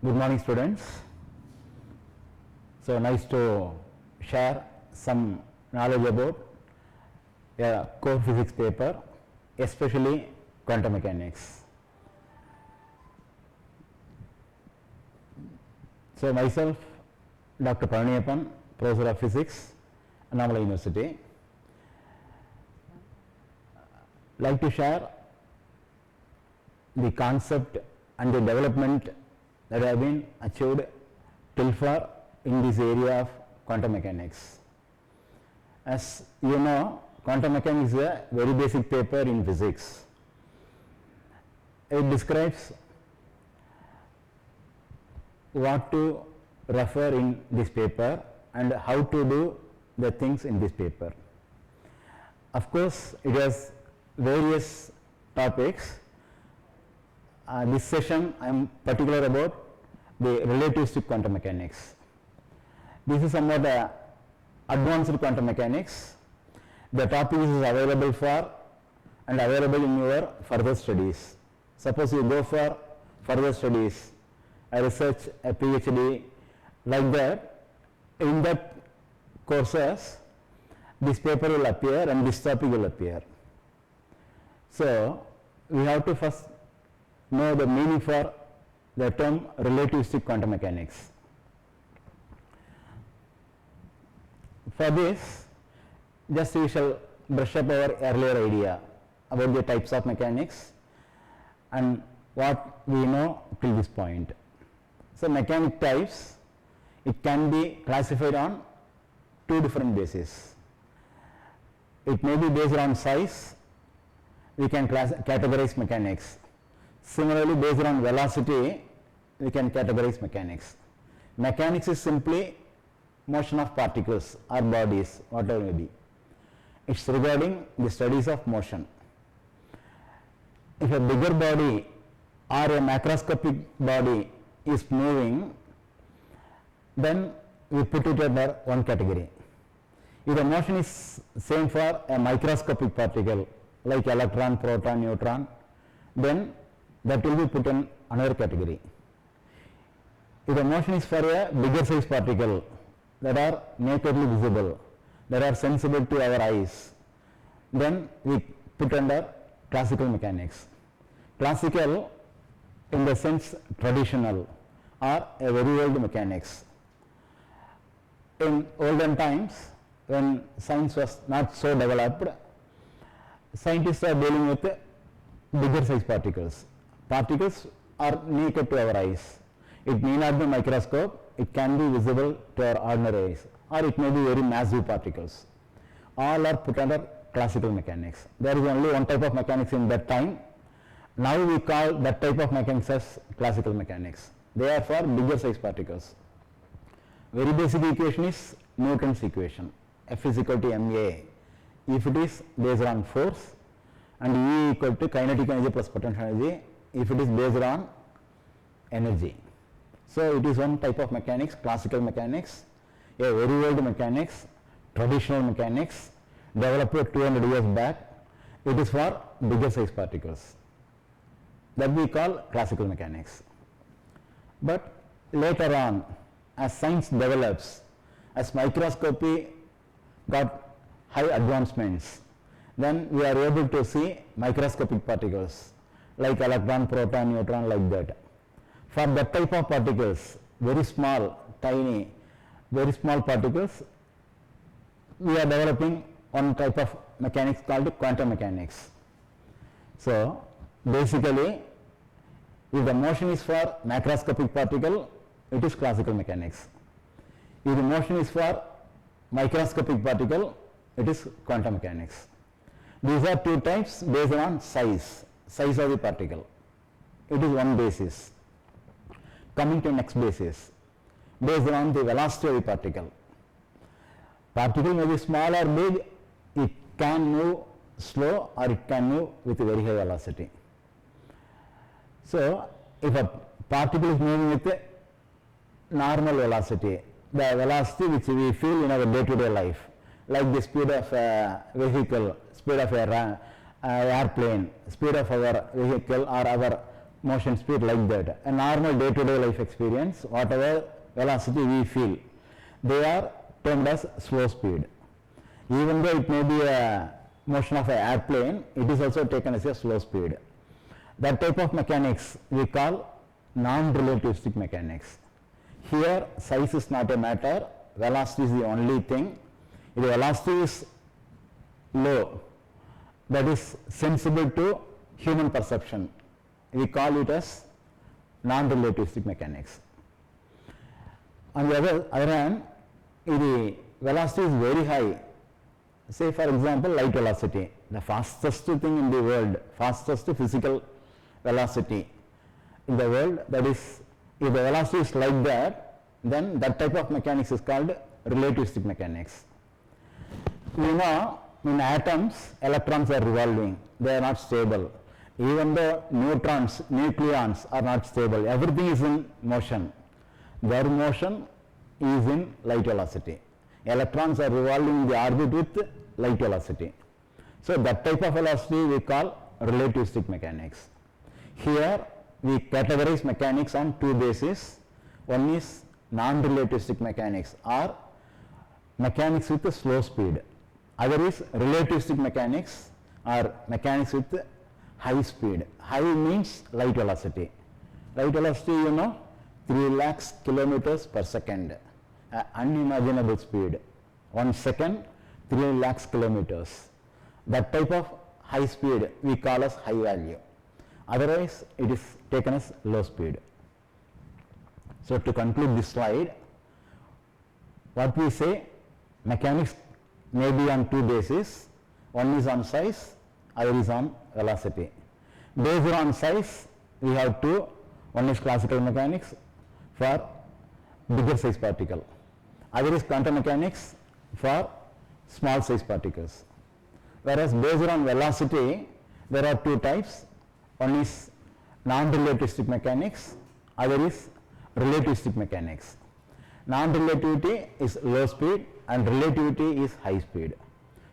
Good morning, students. So nice to share some knowledge about a core physics paper, especially quantum mechanics. So myself, Dr. PALANIAPPAN, Professor of Physics, ANNAMALAI University, like to share the concept and the development that have been achieved till far in this area of quantum mechanics. As you know, quantum mechanics is a very basic paper in physics. It describes what to refer in this paper and how to do the things in this paper. Of course, it has various topics. This session I am particular about the relativistic quantum mechanics. This is somewhat advanced quantum mechanics. The topic is available for and available in your further studies. Suppose you go for further studies, a research, a PhD, like that, in that courses, this paper will appear and this topic will appear. So, we have to first know the meaning for the term relativistic quantum mechanics. For this, just we shall brush up our earlier idea about the types of mechanics and what we know till this point. So, mechanic types, it can be classified on two different bases. It may be based on size, we can categorize mechanics. Similarly, based on velocity, we can categorize mechanics. Mechanics is simply motion of particles or bodies, whatever may be. It's regarding the studies of motion. If a bigger body or a macroscopic body is moving, then we put it under one category. If the motion is same for a microscopic particle like electron, proton, neutron, then that will be put in another category. If the motion is for a bigger size particle that are nakedly visible, that are sensible to our eyes, then we put under classical mechanics. Classical in the sense traditional or a very old mechanics. In olden times, when science was not so developed, scientists are dealing with bigger size particles. Particles are naked to our eyes. It may not be microscope, it can be visible to our ordinary eyes, or it may be very massive particles. All are put under classical mechanics. There is only one type of mechanics in that time. Now we call that type of mechanics as classical mechanics. They are for bigger size particles. Very basic equation is Newton's equation. F is equal to ma. If it is based on force, and E equal to kinetic energy plus potential energy if it is based on energy. So, it is one type of mechanics, classical mechanics, a very old mechanics, traditional mechanics, developed 200 years back. It is for bigger size particles. That we call classical mechanics. But later on, as science develops, as microscopy got high advancements, then we are able to see microscopic particles like electron, proton, neutron, like that. For that type of particles, very small, tiny, very small particles, we are developing one type of mechanics called quantum mechanics. So, basically, if the motion is for macroscopic particle, it is classical mechanics. If the motion is for microscopic particle, it is quantum mechanics. These are two types based on size of the particle. It is one basis. Coming to next basis, based on the velocity of the particle. Particle may be small or big, it can move slow or it can move with a very high velocity. So, if a particle is moving with a normal velocity, the velocity which we feel in our day-to-day life, like the speed of a vehicle, speed of a airplane, speed of our vehicle or our motion speed like that. A normal day-to-day life experience, whatever velocity we feel, they are termed as slow speed. Even though it may be a motion of an airplane, it is also taken as a slow speed. That type of mechanics we call non-relativistic mechanics. Here size is not a matter, velocity is the only thing. If the velocity is low, that is sensible to human perception, we call it as non-relativistic mechanics. On the other hand, if the velocity is very high, say for example light velocity, the fastest thing in the world, fastest physical velocity in the world, that is, if the velocity is like that, then that type of mechanics is called relativistic mechanics. You know, in atoms, electrons are revolving, they are not stable. Even though neutrons, nucleons are not stable, everything is in motion. Their motion is in light velocity. Electrons are revolving in the orbit with light velocity. So that type of velocity we call relativistic mechanics. Here we categorize mechanics on two bases. One is non-relativistic mechanics or mechanics with slow speed. Other is relativistic mechanics or mechanics with high speed. High means light velocity. Light velocity, you know, 3 lakhs kilometers per second, unimaginable speed. 1 second, 3 lakhs kilometers. That type of high speed we call as high value. Otherwise, it is taken as low speed. So to conclude this slide, what we say, mechanics may be on two bases. One is on size, other is on velocity. Based on size, we have two. One is classical mechanics for bigger size particle. Other is quantum mechanics for small size particles. Whereas based on velocity, there are two types. One is non-relativistic mechanics, other is relativistic mechanics. Non-relativity is low speed and relativity is high speed.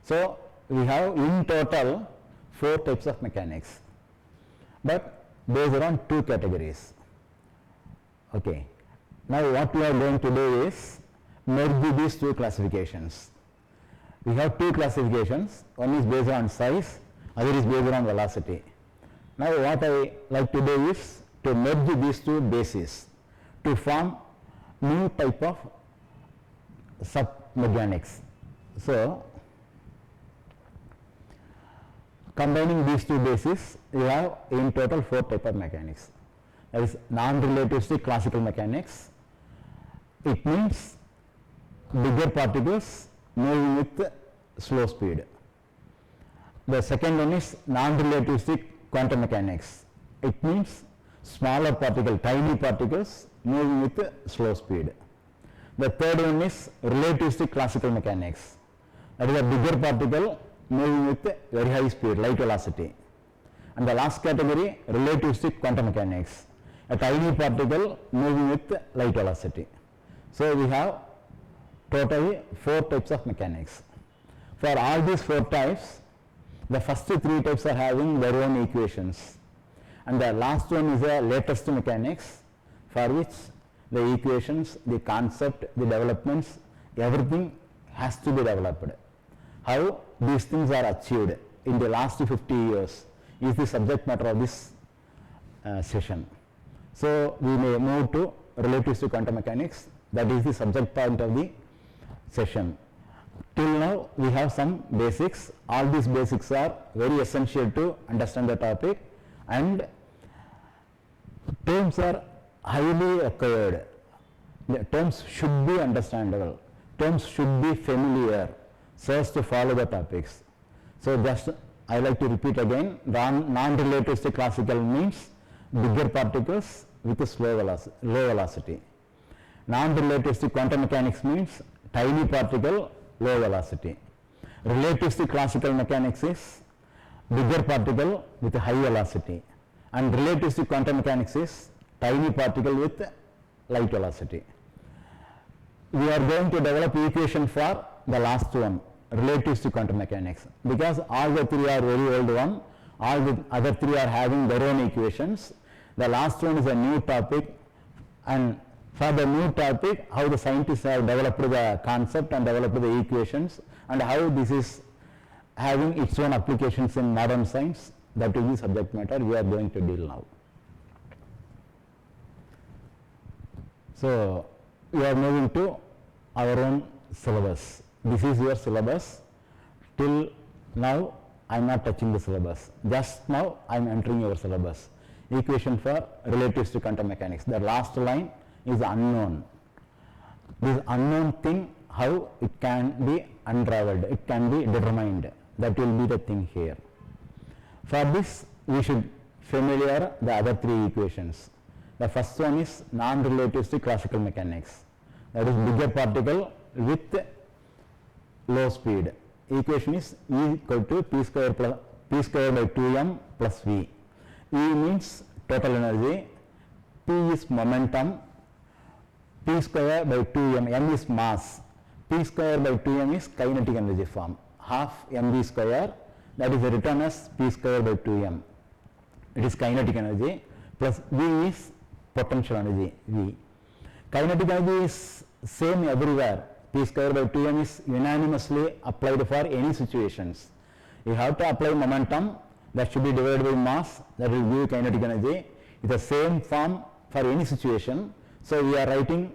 So we have in total 4 types of mechanics, but based on two categories. Okay. Now what we are going to do is merge these two classifications. We have two classifications. One is based on size, other is based on velocity. Now what I like to do is to merge these two bases to form new type of sub-mechanics. So combining these two bases, we have in total 4 types of mechanics. That is non-relativistic classical mechanics. It means bigger particles moving with slow speed. The second one is non-relativistic quantum mechanics. It means smaller particle, tiny particles moving with slow speed. The third one is relativistic classical mechanics. That is a bigger particle moving with very high speed, light velocity. And the last category, relativistic quantum mechanics. A tiny particle moving with light velocity. So we have totally 4 types of mechanics. For all these 4 types, the first 3 types are having their own equations. And the last one is the latest mechanics, for which the equations, the concept, the developments, everything has to be developed. How these things are achieved in the last 50 years is the subject matter of this session. So we may move to relativistic quantum mechanics. That is the subject point of the session. Till now we have some basics. All these basics are very essential to understand the topic, and terms are highly required. The terms should be understandable. Terms should be familiar so as to follow the topics. So just I like to repeat again, non-relativistic classical means bigger particles with a low velocity. Non-relativistic quantum mechanics means tiny particle, low velocity. Relativistic classical mechanics is bigger particle with a high velocity, and relativistic quantum mechanics is tiny particle with light velocity. We are going to develop equation for the last one, relativistic quantum mechanics, because all the 3 are very old one, all the other 3 are having their own equations. The last one is a new topic, and for the new topic, how the scientists have developed the concept and developed the equations, and how this is having its own applications in modern science. That will be subject matter we are going to deal now. So we are moving to our own syllabus. This is your syllabus. Till now I am not touching the syllabus. Just now I am entering your syllabus. Equation for relativistic quantum mechanics. The last line is unknown. This unknown thing, how it can be unraveled, it can be determined. That will be the thing here. For this, we should familiar the other three equations. The first one is non-relativistic classical mechanics. That is bigger particle with low speed. Equation is E equal to P square by 2m plus V. E means total energy, P is momentum, P square by 2m, m is mass, P square by 2m is kinetic energy form, half mv square, that is written as P square by 2m. It is kinetic energy, plus V is potential energy, V. Kinetic energy is same everywhere. P square by 2m is unanimously applied for any situations. You have to apply momentum, that should be divided by mass, that will give kinetic energy. It's the same form for any situation. So we are writing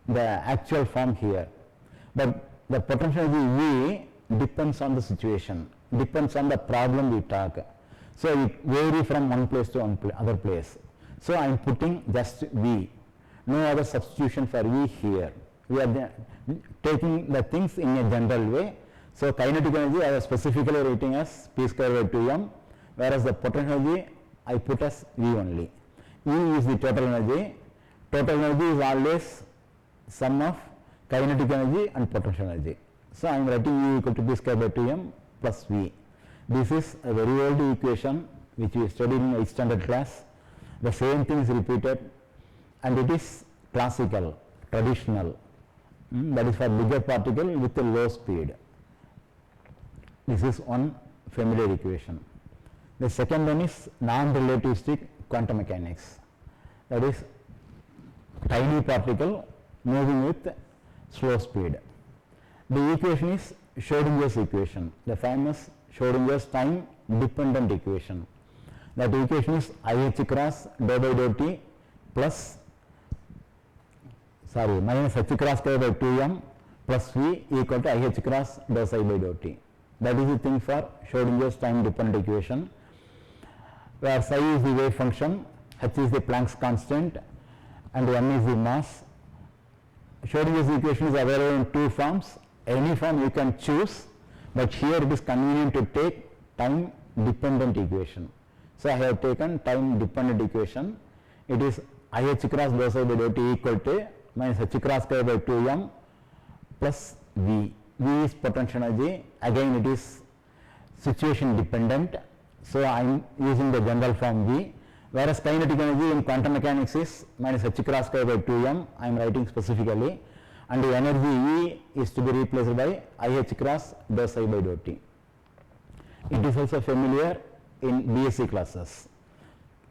the actual form here. But the potential energy V depends on the situation, depends on the problem we talk. So it varies from one place to other place. So I am putting just V, no other substitution for V here. We are taking the things in a general way. So kinetic energy I was specifically writing as P square by 2m, whereas the potential energy I put as V only. E is the total energy. Total energy is always sum of kinetic energy and potential energy. So I am writing E equal to P square by 2m plus V. This is a very old equation which we studied in 8th standard class. The same thing is repeated, and it is classical, traditional. That is for bigger particle with a low speed. This is one familiar equation. The second one is non-relativistic quantum mechanics. That is tiny particle moving with slow speed. The equation is Schrodingers equation, the famous Schrodingers time dependent equation. That equation is IH cross dou by dou t plus minus H cross k by 2m plus V equal to IH cross dou psi by dou t. That is the thing for Schrodinger's time dependent equation, where psi is the wave function, H is the Planck's constant, and m is the mass. Schrodinger's equation is available in two forms. Any form you can choose, but here it is convenient to take time dependent equation. So I have taken time dependent equation. It is IH cross dou psi by dou t equal to minus H cross k by 2m plus V. V is potential energy. Again it is situation dependent. So I am using the general form V. Whereas kinetic energy in quantum mechanics is minus H cross k by 2m. I am writing specifically. And the energy E is to be replaced by IH cross dou psi by dou t. It is also familiar in BSc classes.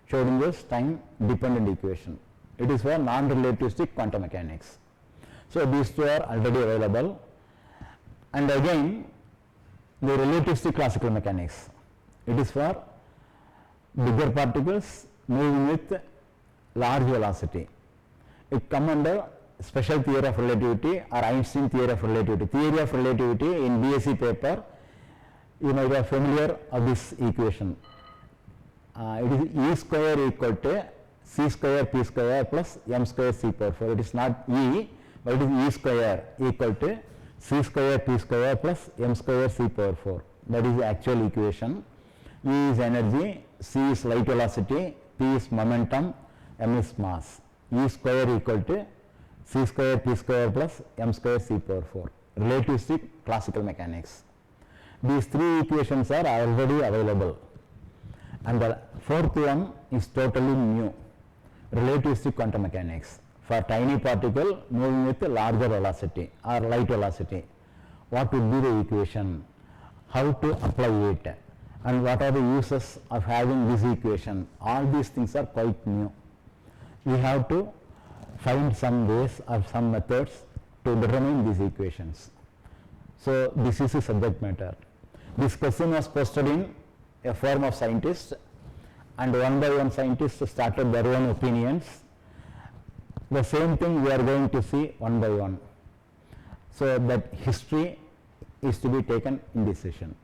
Schrodinger's time dependent equation. It is for non-relativistic quantum mechanics. So these two are already available. And again, the relativistic classical mechanics. It is for bigger particles moving with large velocity. It comes under special theory of relativity or Einstein theory of relativity. Theory of relativity in BSc paper, you might be familiar of this equation. It is E square equal to C square P square plus m square C power 4. It is not E, but it is E square equal to C square P square plus m square C power 4. That is the actual equation. E is energy, C is light velocity, P is momentum, m is mass. E square equal to C square P square plus m square C power 4. Relativistic classical mechanics. These three equations are already available. And the fourth one is totally new. Relativistic quantum mechanics for tiny particle moving with larger velocity or light velocity. What would be the equation? How to apply it? and what are the uses of having this equation. All these things are quite new. We have to find some ways or some methods to determine these equations. So this is the subject matter. This question was posted in a forum of scientists, and one by one scientists started their own opinions. The same thing we are going to see one by one. So that history is to be taken in this session.